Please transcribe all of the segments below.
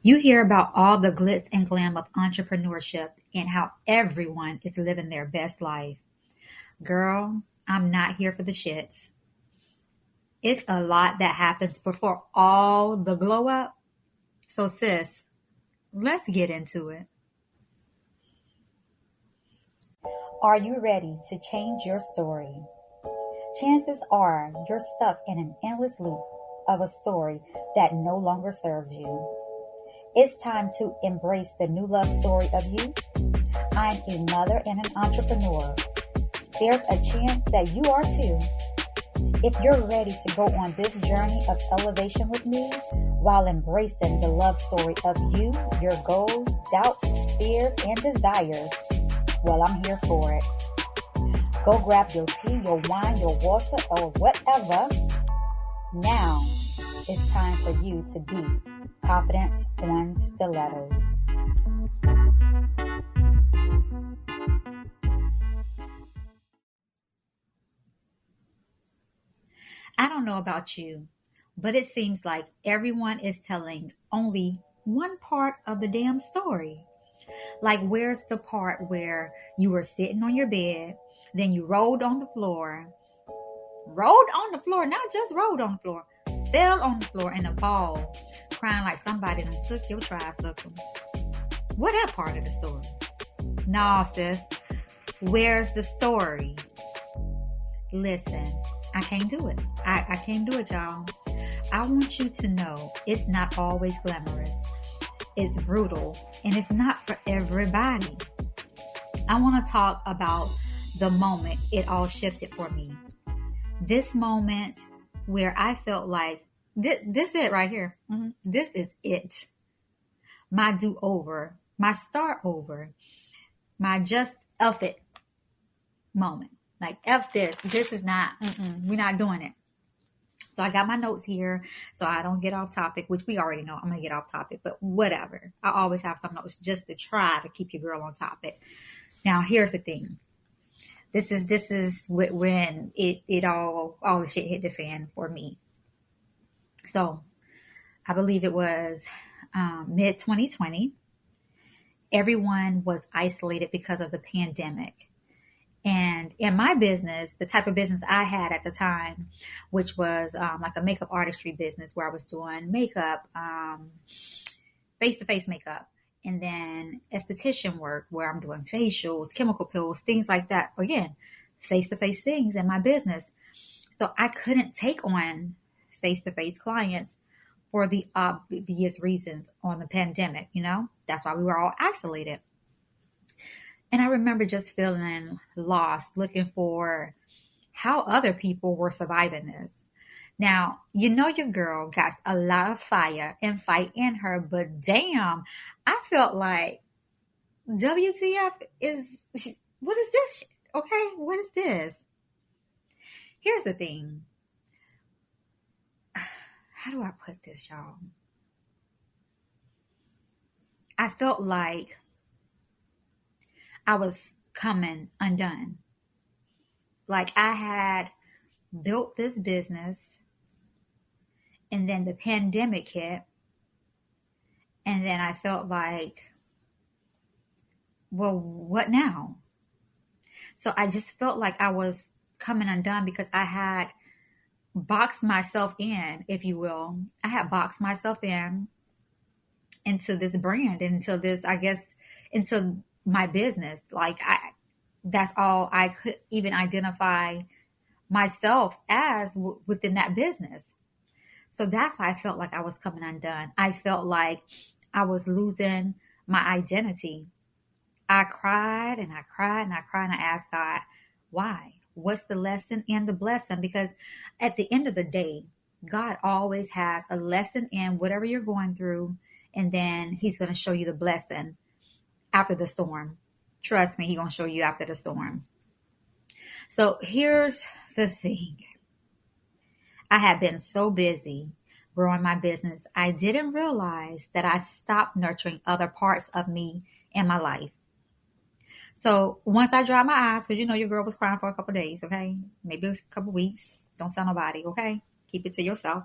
You hear about all the glitz and glam of entrepreneurship and how everyone is living their best life. Girl, I'm not here for the shits. It's a lot that happens before all the glow up. So, sis, let's get into it. Are you ready to change your story? Chances are you're stuck in an endless loop of a story that no longer serves you. It's time to embrace the new love story of you. I'm a mother and an entrepreneur. There's a chance that you are too. If you're ready to go on this journey of elevation with me while embracing the love story of you, your goals, doubts, fears, and desires, well, I'm here for it. Go grab your tea, your wine, your water, or whatever. Now it's time for you to be Confidence on Stilettos. I don't know about you, but it seems like everyone is telling only one part of the damn story. Like, where's the part where you were sitting on your bed, then you rolled on the floor, not just rolled on the floor, fell on the floor in a ball, crying like somebody done took your tricycle. What that part of the story? Nah, sis, where's the story? Listen, I can't do it. I can't do it, y'all. I want you to know it's not always glamorous. It's brutal, and it's not for everybody. I want to talk about the moment it all shifted for me. This moment where I felt like this is it right here. This is it. My do-over, my start over, my just F it moment. Like, F this. This is not, we're not doing it. So I got my notes here so I don't get off topic, which we already know I'm going to get off topic, but whatever. I always have some notes just to try to keep your girl on topic. Now, here's the thing. This is when it all the shit hit the fan for me. So I believe it was mid 2020. Everyone was isolated because of the pandemic. And in my business, the type of business I had at the time, which was like a makeup artistry business where I was doing makeup, face-to-face makeup, and then esthetician work where I'm doing facials, chemical peels, things like that. Again, face-to-face things in my business. So I couldn't take on face-to-face clients for the obvious reasons on the pandemic, That's why we were all isolated. And I remember just feeling lost, looking for how other people were surviving this. Now, your girl got a lot of fire and fight in her, but damn, I felt like WTF what is this? Okay, what is this? Here's the thing. How do I put this, y'all? I felt like I was coming undone. Like I had built this business and then the pandemic hit. And then I felt like, well, what now? So I just felt like I was coming undone because I had boxed myself in, if you will. I had boxed myself into this brand, into this, I guess, into my business. That's all I could even identify myself as within that business. So that's why I felt like I was coming undone. I felt like I was losing my identity. I cried and I cried and I cried and I asked God, why? What's the lesson and the blessing? Because at the end of the day, God always has a lesson in whatever you're going through, and then he's going to show you the blessing after the storm. Trust me, he's going to show you after the storm. So here's the thing. I had been so busy growing my business, I didn't realize that I stopped nurturing other parts of me in my life. So once I dried my eyes, because your girl was crying for a couple of days, okay? Maybe it was a couple of weeks. Don't tell nobody, okay? Keep it to yourself.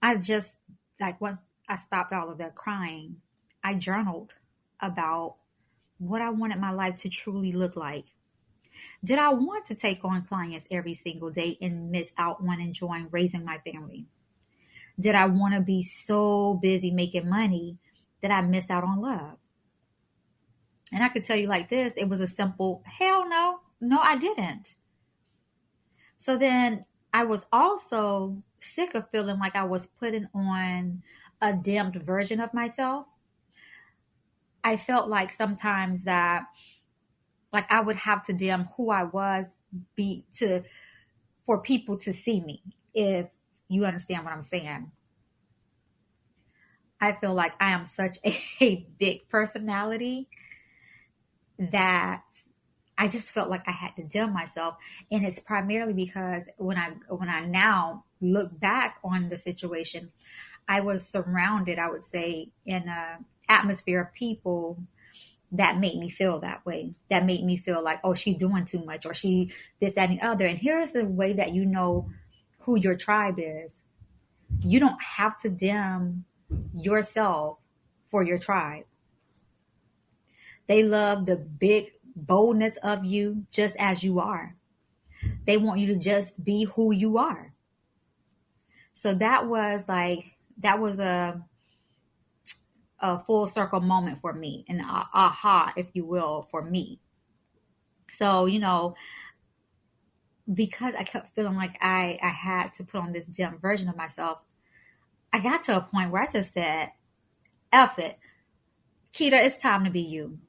I just, once I stopped all of that crying. I journaled about what I wanted my life to truly look like. Did I want to take on clients every single day and miss out on enjoying raising my family? Did I want to be so busy making money that I missed out on love? And I could tell you like this, it was a simple hell no. No, I didn't. So then I was also sick of feeling like I was putting on a dimmed version of myself. I felt like sometimes that like I would have to dim who I was be to for people to see me, if you understand what I'm saying. I feel like I am such a big personality that I just felt like I had to dim myself. And it's primarily because when I now look back on the situation, I was surrounded, I would say, in a atmosphere of people that made me feel that way. That made me feel like, oh, she's doing too much, or she this, that, and the other. And here's the way that you know who your tribe is. You don't have to dim yourself for your tribe. They love the big boldness of you just as you are. They want you to just be who you are. So that was a full circle moment for me, an aha, if you will, for me. So, because I kept feeling like I had to put on this dim version of myself, I got to a point where I just said, F it. Keita, it's time to be you.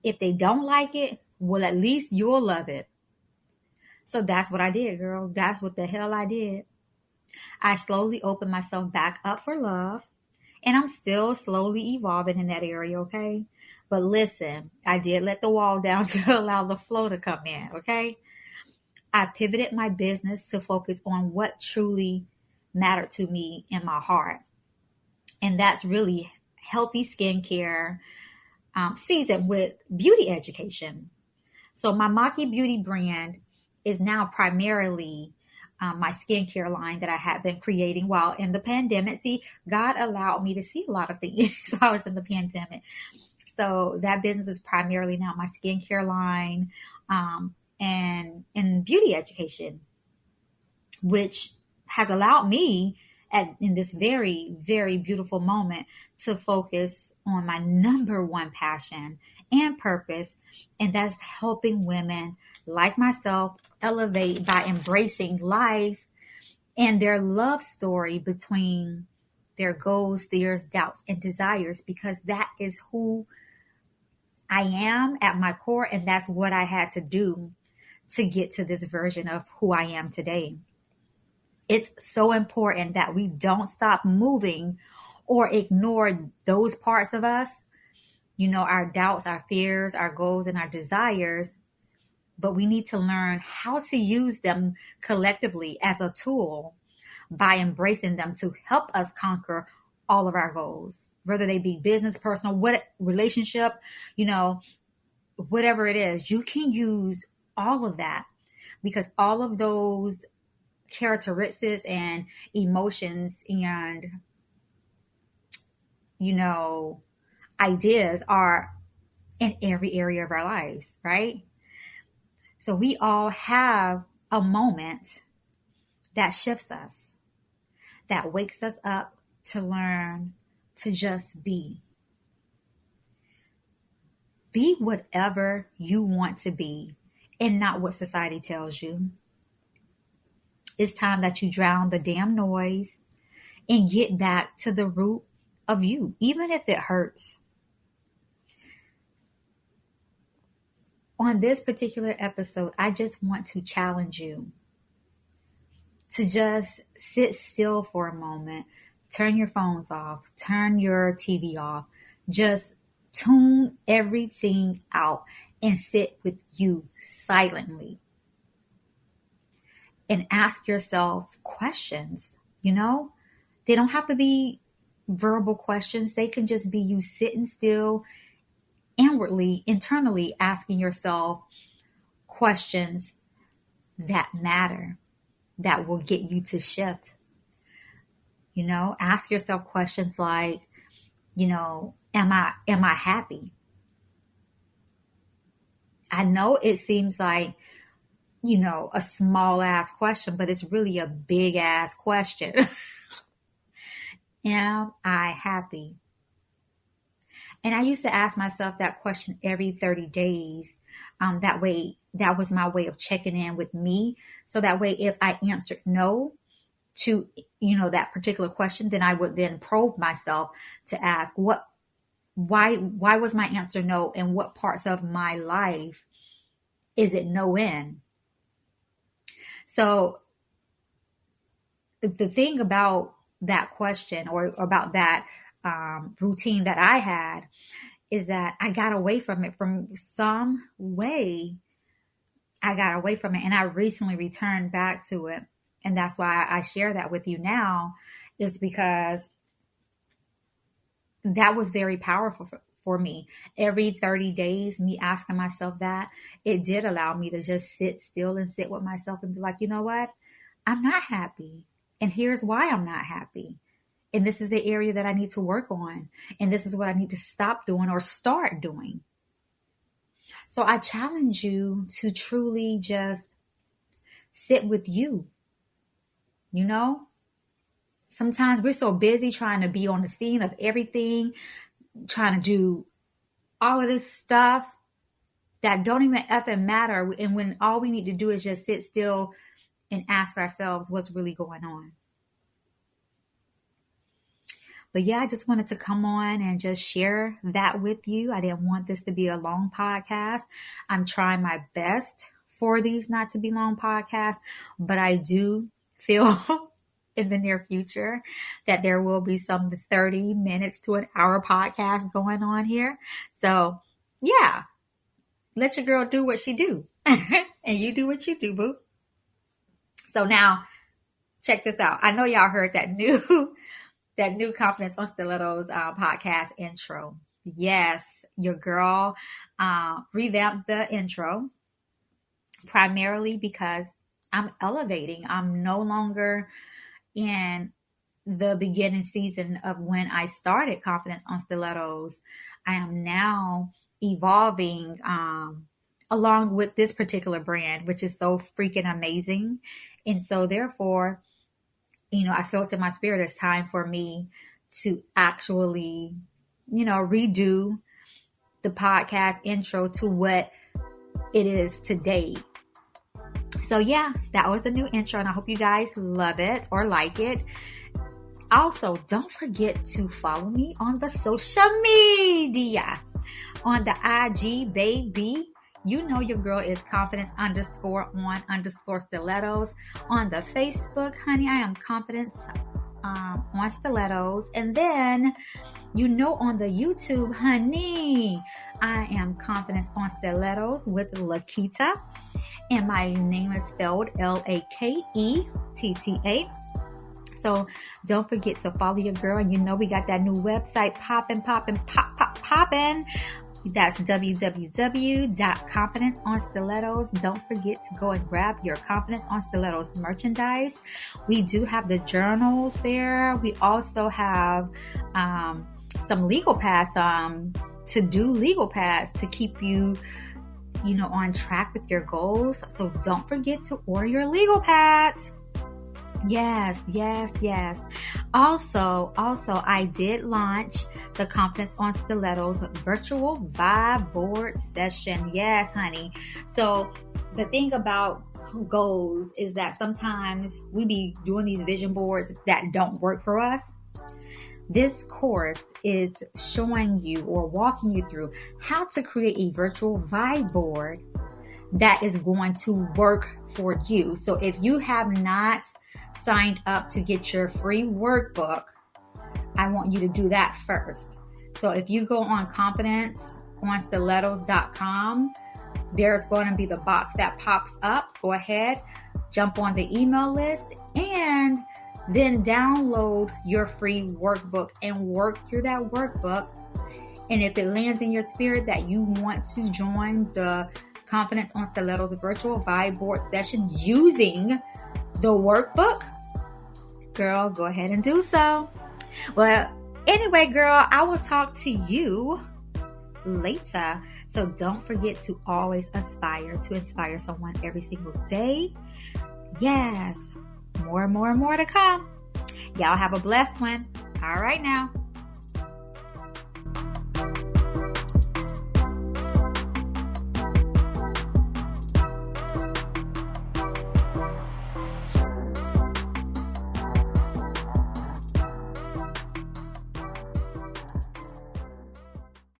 If they don't like it, well, at least you'll love it. So that's what I did, girl. That's what the hell I did. I slowly opened myself back up for love, and I'm still slowly evolving in that area, okay? But listen, I did let the wall down to allow the flow to come in, okay? I pivoted my business to focus on what truly mattered to me in my heart. And that's really healthy skincare, seasoned with beauty education. So my Maki Beauty brand is now primarily my skincare line that I had been creating while in the pandemic. See, God allowed me to see a lot of things while I was in the pandemic. So that business is primarily now my skincare line, and beauty education, which has allowed me in this very, very beautiful moment to focus on my number one passion and purpose, and that's helping women like myself elevate by embracing life and their love story between their goals, fears, doubts, and desires, because that is who I am at my core, and that's what I had to do to get to this version of who I am today. It's so important that we don't stop moving or ignore those parts of us, our doubts, our fears, our goals, and our desires. But we need to learn how to use them collectively as a tool by embracing them to help us conquer all of our goals, whether they be business, personal, what relationship, whatever it is. You can use all of that because all of those characteristics and emotions and ideas are in every area of our lives, right? So we all have a moment that shifts us, that wakes us up to learn to just be. Be whatever you want to be and not what society tells you. It's time that you drown the damn noise and get back to the root of you, even if it hurts. On this particular episode, I just want to challenge you to just sit still for a moment, turn your phones off, turn your TV off, just tune everything out and sit with you silently and ask yourself questions. They don't have to be verbal questions. They can just be you sitting still, inwardly, internally asking yourself questions that matter, that will get you to shift. Ask yourself questions like, am I happy? I know it seems like, a small ass question, but it's really a big ass question. Am I happy? And I used to ask myself that question every 30 days. That was my way of checking in with me. So that way, if I answered no to, that particular question, then I would then probe myself to ask why was my answer no, and what parts of my life is it no in? So the thing about that question, or about that routine that I had, is that I got away from it. From some way, I got away from it, and I recently returned back to it. And that's why I share that with you now, is because that was very powerful for me. Every 30 days, me asking myself that, it did allow me to just sit still and sit with myself and be like, you know what? I'm not happy. And here's why I'm not happy. And this is the area that I need to work on. And this is what I need to stop doing or start doing. So I challenge you to truly just sit with you. Sometimes we're so busy trying to be on the scene of everything, trying to do all of this stuff that don't even effing matter. And when all we need to do is just sit still and ask ourselves what's really going on. But yeah, I just wanted to come on and just share that with you. I didn't want this to be a long podcast. I'm trying my best for these not to be long podcasts, but I do feel in the near future that there will be some 30 minutes to an hour podcast going on here. So yeah, let your girl do what she do and you do what you do, boo. So now check this out. I know y'all heard that new Confidence on Stilettos podcast intro. Yes, your girl revamped the intro primarily because I'm elevating. I'm no longer in the beginning season of when I started Confidence on Stilettos. I am now evolving along with this particular brand, which is so freaking amazing. And so therefore, I felt in my spirit it's time for me to actually, redo the podcast intro to what it is today. So yeah, that was a new intro, and I hope you guys love it or like it. Also, don't forget to follow me on the social media. On the IG, baby. You know your girl is confidence_on_stilettos. On the Facebook, honey, I am Confidence on Stilettos. And then, on the YouTube, honey, I am Confidence on Stilettos with Laketa. And my name is spelled Laketta. So don't forget to follow your girl. And we got that new website popping. That's www.confidenceonstilettos. Don't forget to go and grab your Confidence on Stilettos merchandise. We do have the journals there. We also have some legal pads to do legal pads to keep you on track with your goals. So don't forget to order your legal pads. Yes. Also, I did launch the Confidence on Stilettos virtual vibe board session. Yes, honey. So the thing about goals is that sometimes we be doing these vision boards that don't work for us. This course is showing you or walking you through how to create a virtual vibe board that is going to work for you. So if you have not signed up to get your free workbook, I want you to do that first. So if you go on confidenceonstilettos.com, there's going to be the box that pops up. Go ahead, jump on the email list, and then download your free workbook and work through that workbook. And if it lands in your spirit that you want to join the Confidence on Stilettos virtual vibe board session using the workbook, Girl, go ahead and do so. Well, anyway, girl, I will talk to you later. So don't forget to always aspire to inspire someone every single day. Yes, more and more and more to come. Y'all have a blessed one. All right now.